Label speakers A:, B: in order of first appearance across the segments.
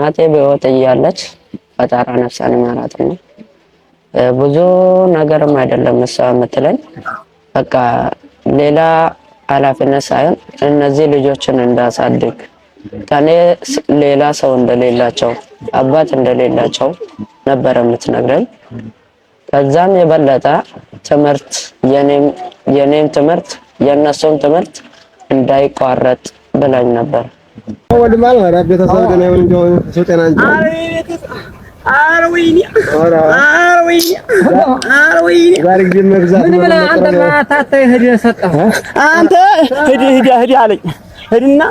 A: እናቴ በህይወት እያለች ፈጣራ ነፍሷን ይማራትና ብዙ ነገርም አይደለም እሷ የምትለኝ በቃ ሌላ ኃላፊነት ሳይሆን እነዚህ ልጆችን እንዳሳድግ ከኔ ሌላ ሰው እንደሌላቸው አባት እንደሌላቸው ነበር የምትነግረኝ። ከዛም የበለጠ ትምህርት የኔም ትምህርት የነሱም ትምህርት እንዳይቋረጥ ብላኝ ነበር።
B: ወልማል ማለት ቤተሰብ ደና ይሁን እንደው ሰው ጤና እንጂ ኧረ ወይኔ ዛሬ ግን መግዛት ምን ብለህ አንተ ማታተህ ሄደህ ሰጠህ አንተ ሂድ አለኝ። ሂድና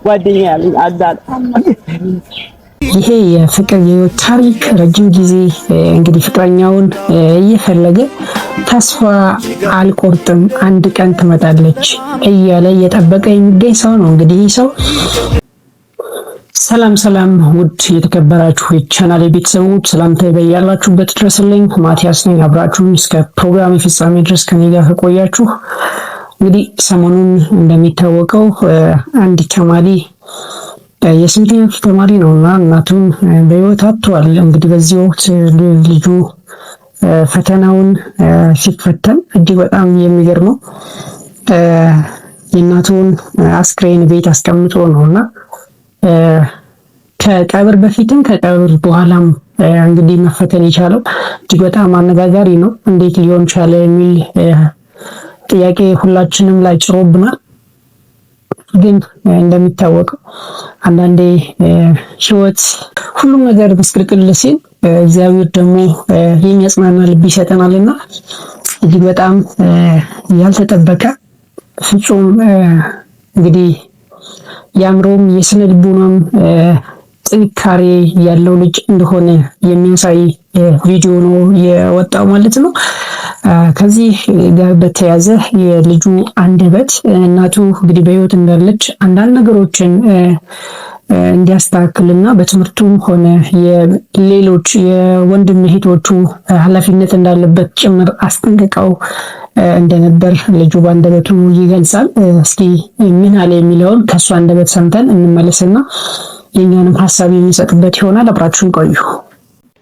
B: ጓደኛ ያለኝ አዳል
C: ይሄ የፍቅር የህይወት ታሪክ ረጅም ጊዜ እንግዲህ ፍቅረኛውን እየፈለገ ተስፋ አልቆርጥም አንድ ቀን ትመጣለች እያለ እየጠበቀ የሚገኝ ሰው ነው። እንግዲህ ሰው ሰላም ውድ የተከበራችሁ የቻናሌ ቤተሰቦች ሰላምታዬ በያላችሁበት ድረስልኝ። ማቲያስ ነኝ። አብራችሁኝ እስከ ፕሮግራም ፍጻሜ ድረስ ከኔ ጋር ከቆያችሁ እንግዲህ ሰሞኑን እንደሚታወቀው አንድ ተማሪ የስንተኛ ክፍል ተማሪ ነውና እናቱን በህይወት አጥቷል። እንግዲህ በዚህ ወቅት ልጁ ፈተናውን ሲፈተን እጅግ በጣም የሚገርመው የእናቱን አስክሬን ቤት አስቀምጦ ነውና ከቀብር በፊትም ከቀብር በኋላም እንግዲህ መፈተን የቻለው እጅግ በጣም አነጋጋሪ ነው። እንዴት ሊሆን ቻለ የሚል ጥያቄ ሁላችንም ላይ ጭሮብናል። ግን እንደሚታወቀው አንዳንዴ ህይወት ሁሉም ነገር ምስቅልቅል ሲል እግዚአብሔር ደግሞ የሚያጽናና ልብ ይሰጠናልና እጅግ በጣም ያልተጠበቀ ፍጹም እንግዲህ የአእምሮም የስነ ልቦናም ጥንካሬ ያለው ልጅ እንደሆነ የሚያሳይ ቪዲዮ ነው የወጣው ማለት ነው። ከዚህ ጋር በተያያዘ የልጁ አንደበት እናቱ እንግዲህ በህይወት እንዳለች አንዳንድ ነገሮችን እንዲያስተካክልና በትምህርቱም ሆነ የሌሎች የወንድም እህቶቹ ኃላፊነት እንዳለበት ጭምር አስጠንቅቀው እንደነበር ልጁ በአንደበቱ ይገልጻል። እስኪ ምን አለ የሚለውን ከሱ አንደበት ሰምተን እንመለስና የኛንም ሐሳብ የሚሰጥበት ይሆናል። አብራችሁን ቆዩ።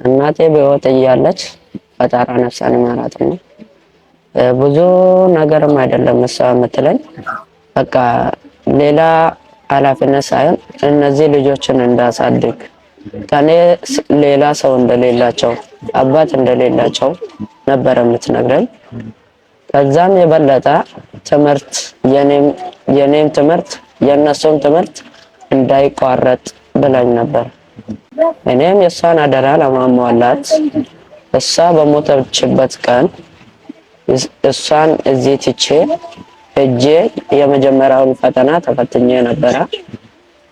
A: እናቴ በህይወት እያለች ፈጣራ ነፍሷን ይማራትና ብዙ ነገርም አይደለም እሷ የምትለኝ በቃ ሌላ ኃላፊነት ሳይሆን እነዚህ ልጆችን እንዳሳድግ ከኔ ሌላ ሰው እንደሌላቸው አባት እንደሌላቸው ነበር የምትነግረኝ። ከዛም የበለጠ ትምህርት የኔም ትምህርት የነሱም ትምህርት እንዳይቋረጥ ብላኝ ነበር። እኔም የሷን አደራ ለማሟላት እሷ በሞተችበት ቀን እሷን እዚህ ትቼ ሄጄ የመጀመሪያውን ፈተና ተፈትኜ ነበረ።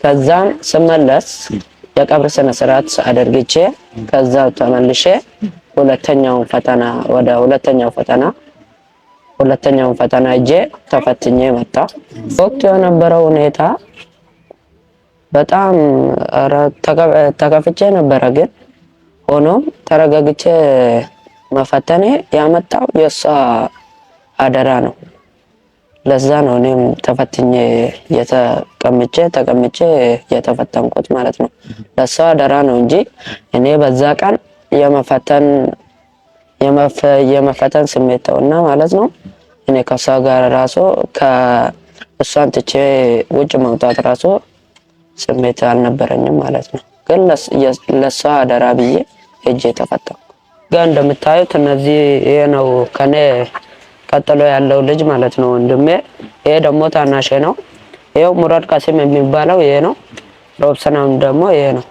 A: ከዛም ስመለስ የቀብር ስነ ስርዓት አድርግቼ ከዛው ተመልሼ ሁለተኛውን ፈተና ሄጄ ተፈትኜ መጣ። ወቅቱ የነበረው ሁኔታ በጣም ተከፍቼ ነበረ። ግን ሆኖም ተረጋግቼ መፈተኔ ያመጣው የእሷ አደራ ነው። ለዛ ነው እኔም ተፈትኜ ተቀምጬ የተፈተንኩት ማለት ነው። ለእሷ አደራ ነው እንጂ እኔ በዛ ቀን የመፈተን ስሜት ተውና ማለት ነው። እኔ ከሷ ጋር ራሱ ከእሷን ትቼ ውጭ መውጣት ራሱ ስሜት አልነበረኝም ማለት ነው። ግን ለሷ አደራ ብዬ ሄጄ ተፈተንኩ። ጋር እንደምታዩት እነዚህ ይሄ ነው ከኔ ቀጥሎ ያለው ልጅ ማለት ነው ወንድሜ። ይሄ ደግሞ ታናሼ ነው። ይሄው ሙራድ ቃሲም የሚባለው ይሄ ነው። ሮብሰናም ደግሞ ይሄ ነው።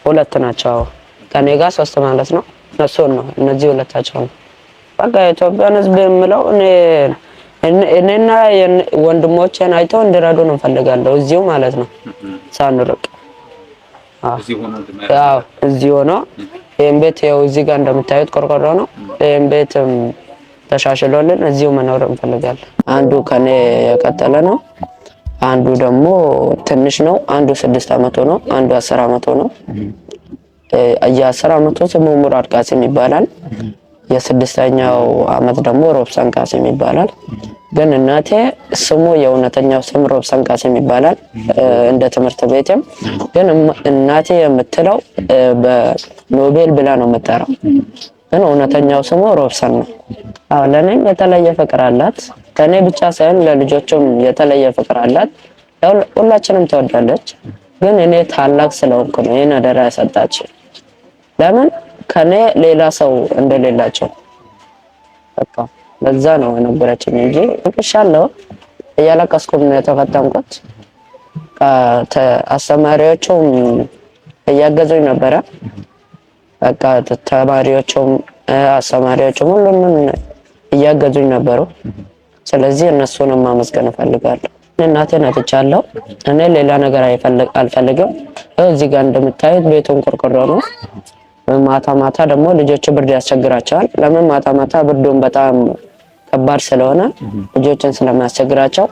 A: ሁለት ናቸው። ከኔ ጋር ሶስት ማለት ነው። እነሱን ነው እነዚህ ሁለታቸው ነው። በቃ ኢትዮጵያን ህዝብ የምለው እኔና ወንድሞቼን አይተው እንዲረዱን እንፈልጋለሁ። እዚሁ ማለት ነው ሳንርቅ እዚሁ ሆኖ ይሄን ቤት ያው እዚህ ጋር እንደምታዩት ቆርቆሮ ነው። ይሄን ቤትም ተሻሽሎልን እዚሁ መኖር እንፈልጋለን። አንዱ ከኔ የቀጠለ ነው። አንዱ ደግሞ ትንሽ ነው። አንዱ 6 አመቱ ነው። አንዱ 10 አመቱ ነው። የ10 አመቱ ስሙ ሙራድ ቃሲም ይባላል። የ6ኛው አመት ደግሞ ሮብሰን ቃሲም ይባላል። ግን እናቴ ስሙ የእውነተኛው ስም ሮብሰን ቃሲም ይባላል እንደ ትምህርት ቤትም። ግን እናቴ የምትለው በኖቤል ብላ ነው የምትጠራው፣ ግን እውነተኛው ስሙ ሮብሰን ነው። አዎ ለኔም የተለየ ፍቅር አላት። ከኔ ብቻ ሳይሆን ለልጆቹም የተለየ ፍቅር አላት። ሁላችንም ትወዳለች። ግን እኔ ታላቅ ስለሆንኩ ነው ይሄን አደራ ያሰጣችኝ። ለምን ከኔ ሌላ ሰው እንደሌላቸው በቃ ለዛ ነው የነበረችኝ እንጂ እቅሻለሁ እያለቀስኩም ነው የተፈተንኩት። አስተማሪዎቹም እያገዙኝ ነበረ። በቃ ተማሪዎቹም አስተማሪዎቹም ሁሉም እያገዙኝ ነበሩ። ስለዚህ እነሱንም ማመስገን እፈልጋለሁ። እናቴን አጥቻለሁ። እኔ ሌላ ነገር አልፈልግም። እዚህ ጋር እንደምታዩት ቤቱን ቆርቆሮ ነው። ማታ ማታ ደግሞ ልጆች ብርድ ያስቸግራቸዋል። ለምን ማታ ማታ ብርዱን በጣም ከባድ ስለሆነ ልጆችን ስለሚያስቸግራቸው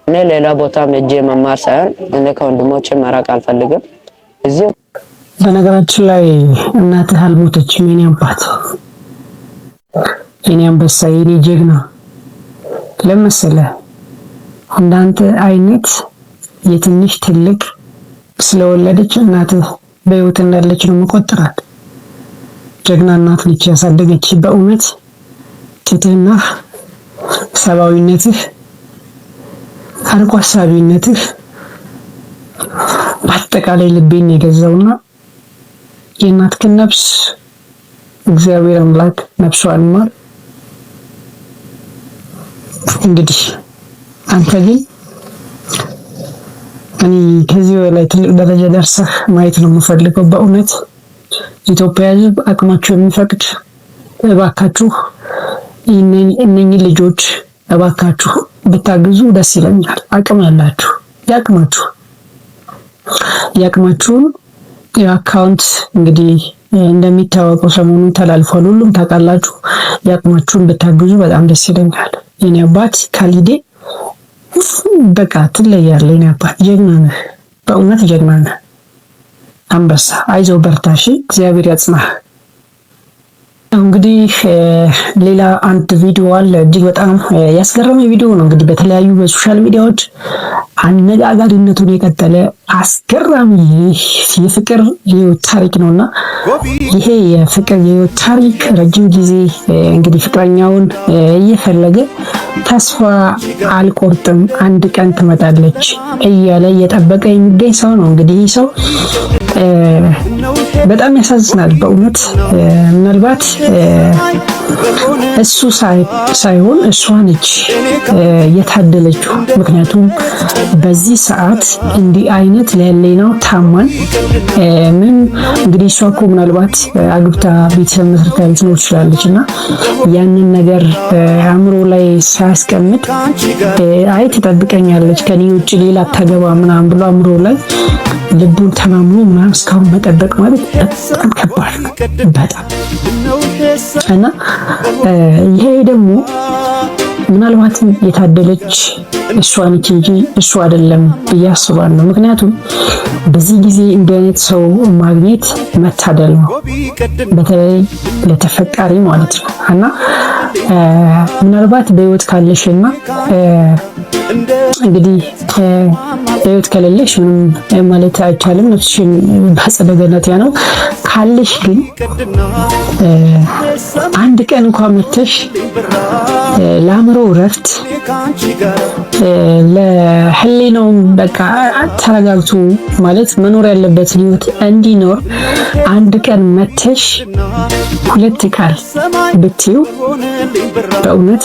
A: እኔ ሌላ ቦታም ሄጄ መማር ሳይሆን እኔ ከወንድሞቼ መራቅ አልፈልግም። እዚሁ
C: በነገራችን ላይ እናትህ አልሞተችም። የኔ አባት፣ የኔ አንበሳ፣ የኔ ጀግና ለመሰለህ እንዳንተ አይነት የትንሽ ትልቅ ስለወለደች እናትህ በህይወት እንዳለች ነው መቆጠራት። ጀግና እናት ነች ያሳደገች። በእውነት ትህትናህ፣ ሰብአዊነትህ፣ አርቆ አሳቢነትህ በአጠቃላይ ልቤን የገዛውና የእናትህን ነፍስ እግዚአብሔር አምላክ ነፍሷን ይማር። እንግዲህ አንተ ግን እኔ ከዚህ በላይ ትልቅ ደረጃ ደርሰህ ማየት ነው የምፈልገው። በእውነት ኢትዮጵያ ሕዝብ አቅማችሁ የሚፈቅድ እባካችሁ እነኚህ ልጆች እባካችሁ ብታግዙ ደስ ይለኛል። አቅም ያላችሁ ያቅማችሁን የአካውንት እንግዲህ እንደሚታወቀው ሰሞኑን ተላልፏል፣ ሁሉም ታውቃላችሁ። ያቅማችሁን ብታግዙ በጣም ደስ ይለኛል። የኔ አባት ካሊዴ በቃ ትለያለህ። የኔ አባት ጀግና ነህ፣ በእውነት ጀግና ነህ። አንበሳ አይዞህ በርታሽ፣ እግዚአብሔር ያጽናህ። እንግዲህ ሌላ አንድ ቪዲዮ አለ፣ እጅግ በጣም ያስገረመ ቪዲዮ ነው። እንግዲህ በተለያዩ በሶሻል ሚዲያዎች አነጋጋሪነቱን የቀጠለ አስገራሚ የፍቅር የህይወት ታሪክ ነውና ይሄ የፍቅር የህይወት ታሪክ ረጅም ጊዜ እንግዲህ ፍቅረኛውን እየፈለገ ተስፋ አልቆርጥም አንድ ቀን ትመጣለች እያለ እየጠበቀ የሚገኝ ሰው ነው። እንግዲህ ይህ ሰው በጣም ያሳዝናል በእውነት። ምናልባት እሱ ሳይሆን እሷ ነች የታደለችው። ምክንያቱም በዚህ ሰዓት እንዲህ አይነት ለሌላው ታማኝ ምን እንግዲህ እሷ እኮ ምናልባት አግብታ ቤተሰብ መስርታ ልትኖር ትችላለች እና ያንን ነገር አእምሮ ላይ ሳያስቀምጥ አይ ትጠብቀኛለች ከኔ ውጭ ሌላ አታገባ ምናምን ብሎ አእምሮ ላይ ልቡን ተማምኖ ምናምን እስካሁን መጠበቅ ማለት በጣም ከባድ ነው። በጣም እና ይሄ ደግሞ ምናልባትም የታደለች እሷ ነች እንጂ እሱ አይደለም ብዬ አስባለሁ። ምክንያቱም በዚህ ጊዜ እንዲህ አይነት ሰው ማግኘት መታደል ነው፣ በተለይ ለተፈቃሪ ማለት ነው። እና ምናልባት በህይወት ካለሽና እንግዲህ በህይወት ከሌለሽ ምንም ማለት አይቻልም። ነፍስሽን በአጸደ ገነት ያነው ካለሽ ግን አንድ ቀን እንኳን መተሽ ለአእምሮ እረፍት ለህሊናውም በቃ ተረጋግቶ ማለት መኖር ያለበት ህይወት እንዲኖር አንድ ቀን መተሽ ሁለት ቃል ብትይው በእውነት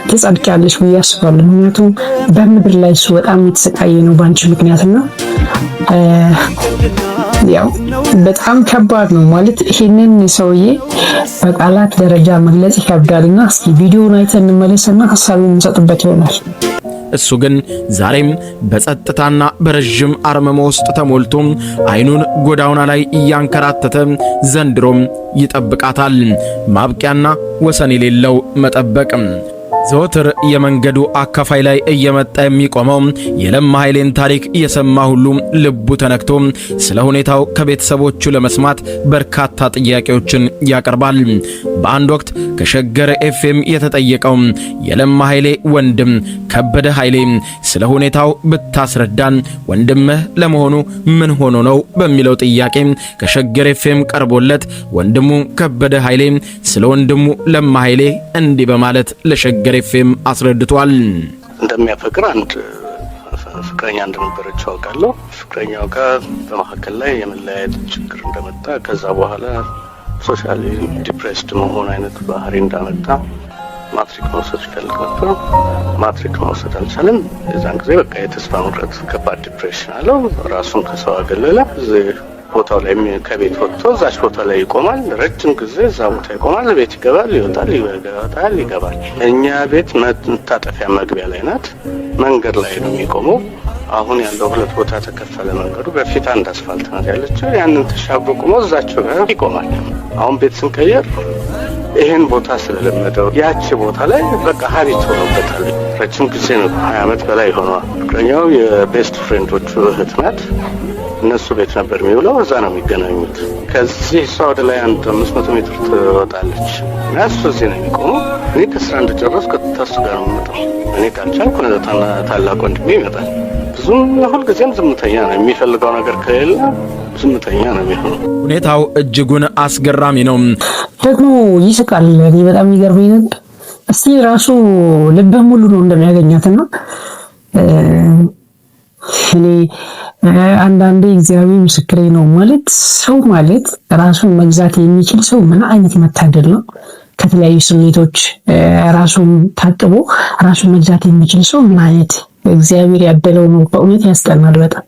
C: ትጸድቂያለሽ ብዬ አስባለሁ። ምክንያቱም በምድር ላይ እሱ በጣም የተሰቃየ ነው በአንቺ ምክንያትና ያው በጣም ከባድ ነው ማለት ይሄንን ሰውዬ በቃላት ደረጃ መግለጽ ይከብዳልና እስኪ ቪዲዮውን አይተን እንመለስና ሐሳቡን እንሰጥበት ይሆናል።
D: እሱ ግን ዛሬም በጸጥታና በረጅም አርመሞ ውስጥ ተሞልቶ አይኑን ጎዳውና ላይ እያንከራተተ ዘንድሮም ይጠብቃታል። ማብቂያና ወሰን የሌለው መጠበቅ። ዘወትር የመንገዱ አካፋይ ላይ እየመጣ የሚቆመው የለማ ኃይሌን ታሪክ የሰማ ሁሉ ልቡ ተነክቶ ስለ ሁኔታው ከቤተሰቦቹ ለመስማት በርካታ ጥያቄዎችን ያቀርባል። በአንድ ወቅት ከሸገር ኤፍኤም የተጠየቀው የለማ ኃይሌ ወንድም ከበደ ኃይሌ ስለ ሁኔታው ብታስረዳን፣ ወንድምህ ለመሆኑ ምን ሆኖ ነው በሚለው ጥያቄ ከሸገር ኤፍኤም ቀርቦለት ወንድሙ ከበደ ኃይሌ ስለ ወንድሙ ለማ ኃይሌ እንዲህ በማለት ለሸገር ኤፍኤም አስረድቷል።
E: እንደሚያፈቅር አንድ ፍቅረኛ እንደነበረች አውቃለሁ። ፍቅረኛው ጋር በመካከል ላይ የመለያየት ችግር እንደመጣ ከዛ በኋላ ሶሻሊ ዲፕሬስድ መሆን አይነት ባህሪ እንዳመጣ ማትሪክ መውሰድ ይፈልግ ነበር። ማትሪክ መውሰድ አልቻለም። የዛን ጊዜ በቃ የተስፋ መቁረጥ ከባድ ዲፕሬሽን አለው። ራሱን ከሰው አገለለ። ቦታው ላይ ከቤት ወጥቶ እዛች ቦታ ላይ ይቆማል። ረጅም ጊዜ እዛ ቦታ ይቆማል። ቤት ይገባል፣ ይወጣል፣ ይገባል። እኛ ቤት መታጠፊያ መግቢያ ላይ ናት። መንገድ ላይ ነው የሚቆመው። አሁን ያለው ሁለት ቦታ ተከፈለ መንገዱ። በፊት አንድ አስፋልት ናት ያለችው። ያንን ተሻግሮ ቆሞ እዛቸው ጋር ይቆማል። አሁን ቤት ስንቀየር ይሄን ቦታ ስለለመደው ያቺ ቦታ ላይ በቃ ሀቢት ሆኖበታል። ረጅም ጊዜ ነው፣ 20 ዓመት በላይ ሆኗል። ፍቅረኛው የቤስት ፍሬንዶቹ እህት ናት። እነሱ ቤት ነበር የሚውለው። እዛ ነው የሚገናኙት። ከዚህ እሷ ወደ ላይ 500 ሜትር ትወጣለች እና እሱ እዚህ ነው የሚቆመው። እኔ ከስራ እንደጨረስኩ ከሱ ጋር ነው የምመጣው። እኔ ካልቻልኩ ታላቅ ወንድሜ ይመጣል። ብዙም ሁልጊዜም ዝምተኛ ነው። የሚፈልገው ነገር ከሌለ ዝምተኛ ነው የሚሆነው።
D: ሁኔታው እጅጉን አስገራሚ ነው።
C: ደግሞ ይስቃል። እኔ በጣም ይገርመኝ ነበር። እስቲ ራሱ ልበ ሙሉ ነው እንደሚያገኛትና እኔ አንዳንዴ እግዚአብሔር ምስክሬ ነው ማለት ሰው ማለት ራሱን መግዛት የሚችል ሰው ምን አይነት መታደል ነው። ከተለያዩ ስሜቶች ራሱን ታጥቦ ራሱን መግዛት የሚችል ሰው ምን አይነት እግዚአብሔር ያደለው ነው። በእውነት ያስቀናል በጣም።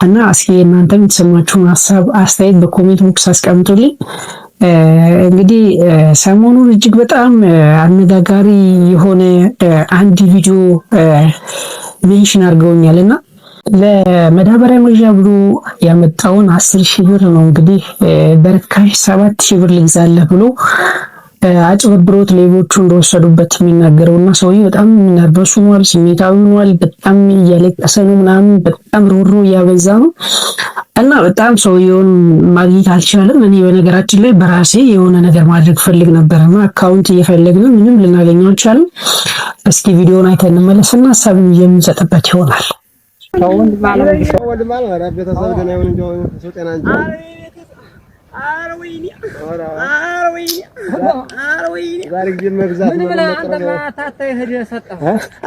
C: እና እስኪ እናንተም የተሰማችሁን ሀሳብ አስተያየት በኮሜንት ቦክስ አስቀምጡልኝ። እንግዲህ ሰሞኑን እጅግ በጣም አነጋጋሪ የሆነ አንድ ቪዲዮ ሜንሽን አድርገውኛልና ለመዳበሪያ መግዣ ብሎ ያመጣውን 10,000 ብር ነው እንግዲህ በርካሽ 7,000 ብር ልግዛለህ ብሎ አጭበርብሮት ሌቦቹ እንደወሰዱበት የሚናገረውና ሰውዬው በጣም ነርቨስ ሆኗል፣ ስሜታዊ ሆኗል፣ በጣም እያለቀሰ ነው ምናምን፣ በጣም ሮሮ እያበዛ ነው እና በጣም ሰውዬውን ማግኘት አልቻለም። እኔ በነገራችን ላይ በራሴ የሆነ ነገር ማድረግ ፈልግ ነበርና አካውንት እየፈለግን ምንም ልናገኘው አልቻለም። እስኪ ቪዲዮውን አይተን እንመለስና ሀሳብን የምንሰጥበት ይሆናል።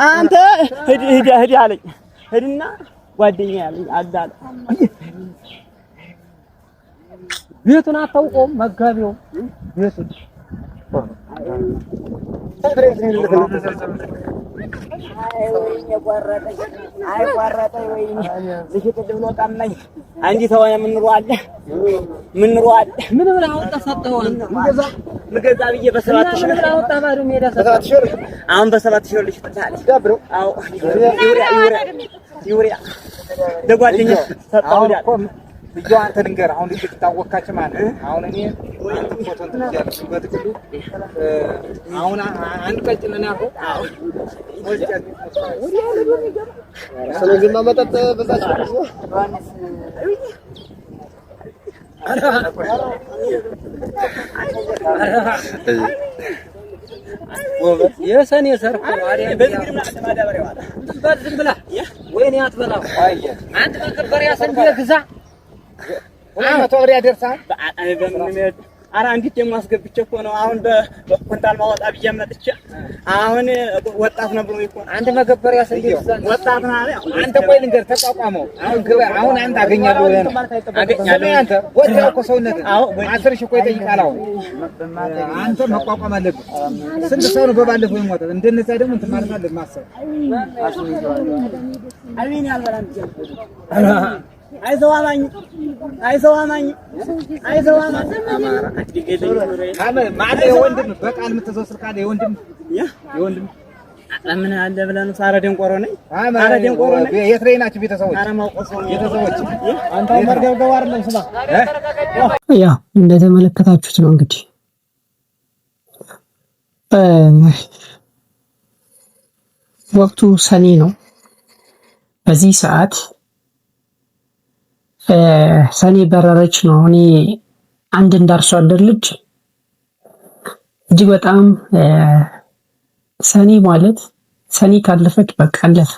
B: አንተ ሂድ አለኝ። ሂድና ጓደኛዬ አለኝ አዳለ ቤቱን አታውቀውም። መጋቢው ቤቱን ምን ብለህ አወጣህ ሰጠኸው? ምገዛ ብዬ በ7,000 ብር አወጣህ። ባዶ ሜዳ ሰጠኸው። አሁን በ7,000 ልጅ ትታለች። አዎ ዩሪያ ለጓደኛ ሰጠኸው እኮ ልጅው አንተ ልንገርህ። አሁን ልጅ ታወካች ማለት አሁን እኔ አንተ ፎቶ እንትያለሽ በትክክሉ አሁን አንድ ቀጭን ነው ያልኩህ። አዎ ስለዚህ ማመጣጥ በዛች ነው የሰኔ ሰርፍ ማሪያ በዝግርማ ማዳበሪያ ዋላ ዝም ብላ ወይኔ አትበላው። አንተ መከበሪያ ሰንዴ ግዛ 100 ብር ያደርሳል። ኧረ አንዲት ደግሞ አስገብቼ እኮ ነው አሁን በኮንታል ማወጣ ብዬ መጥቼ። አሁን ወጣት ነው ብሎ ይቆ አንተ መከበሪያ ሰንዴ ግዛ ወጣት ነው አለ። አንተ ቆይ ልንገር ተቋቋመው። አሁን አንተ አገኛለሁ አንተ ወጣው እኮ ሰውነት 10,000 እኮ ይጠይቃል። አሁን አንተ መቋቋም አለብህ። ስንት ሰው ነው በባለፈው ይሞታል። እንደነዛ ደግሞ እንትን ማለት አለብህ ማሰብ አልቤን ያልበላን አይዘዋማኝ ማለት የወንድም በቃል የምትዘው ካለ የወንድም ምን አለ ብለን ሳረ ደንቆሮ ነኝ። አረ ደንቆሮ ነኝ። የት ላይ ናችሁ ቤተሰቦች? አረ ማውቀስ ቤተሰቦች አንተ መርገብገው አይደለም። ስማ
C: ያ እንደተመለከታችሁት ነው እንግዲህ ወቅቱ ሰኔ ነው። በዚህ ሰዓት ሰኔ በረረች ነው። እኔ አንድ እንዳርሶ አደር ልጅ እጅግ በጣም ሰኔ ማለት ሰኔ ካለፈች በቃ አለፈ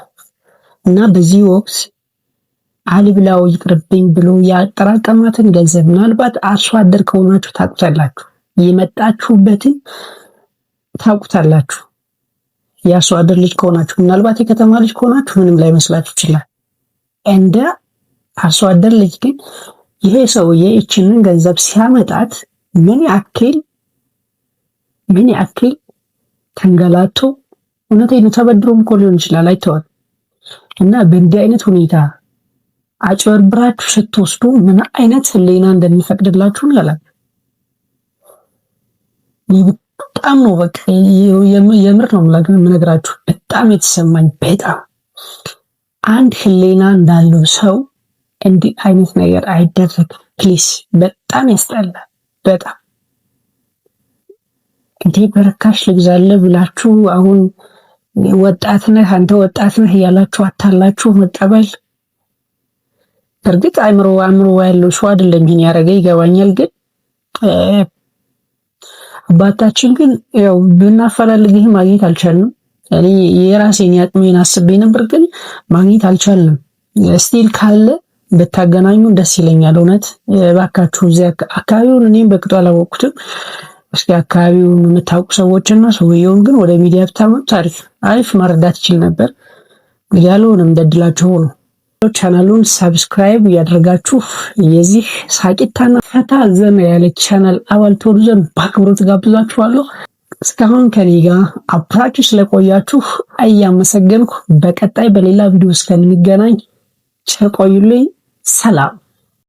C: እና በዚህ ወቅት አልብላው ይቅርብኝ ብሎ ያጠራቀማትን ገንዘብ ምናልባት አርሶ አደር ከሆናችሁ ታውቁታላችሁ፣ የመጣችሁበትን ታውቁታላችሁ። የአርሶ አደር ልጅ ከሆናችሁ ምናልባት የከተማ ልጅ ከሆናችሁ ምንም ላይ መስላችሁ ይችላል። እንደ አርሶ አደር ልጅ ግን ይሄ ሰውዬ እችንን ገንዘብ ሲያመጣት ምን ያክል ተንገላቶ፣ እውነቴን ነው ተበድሮም እኮ ሊሆን ይችላል አይተዋል። እና በእንዲህ አይነት ሁኔታ አጭበርብራችሁ ስትወስዱ ምን አይነት ህሊና እንደሚፈቅድላችሁ ያላል። በጣም ነው በቃ የምር ነው የምነግራችሁ። በጣም የተሰማኝ በጣም አንድ ህሊና እንዳለው ሰው እንዲህ አይነት ነገር አይደረግም ፕሊስ። በጣም ያስጠላል። በጣም እንዴ በርካሽ ልግዛለ ብላችሁ አሁን ወጣት ነህ አንተ ወጣት ነህ እያላችሁ አታላችሁ መቀበል። እርግጥ አእምሮ ያለው ሰው አይደለም ይሄን ያደረገ ይገባኛል። ግን አባታችን ግን ያው ብናፈላልግህ ማግኘት አልቻልንም። እኔ የራሴን ያቅሜን አስቤ ነበር ግን ማግኘት አልቻልንም። ስቲል ካለ በታገናኙ ደስ ይለኛል። እውነት እባካችሁ እዚህ አካባቢውን እኔም በቅጡ አላወቅኩትም። እስኪ አካባቢውን የምታውቁ ሰዎችና ሰውየውን ግን ወደ ሚዲያ ብታመጡት አሪፍ መረዳት ይችል ነበር። እንግዲህ ያለውንም ደድላችሁ ነው። ቻናሉን ሰብስክራይብ ያደርጋችሁ የዚህ ሳቂታና ፈታ ዘና ያለ ቻናል አባል ትሆኑ ዘንድ በአክብሮት ጋብዛችኋለሁ። እስካሁን ከኔ ጋር አብራችሁ ስለቆያችሁ እያመሰገንኩ በቀጣይ በሌላ ቪዲዮ እስከምንገናኝ ቸር ቆዩልኝ። ሰላም።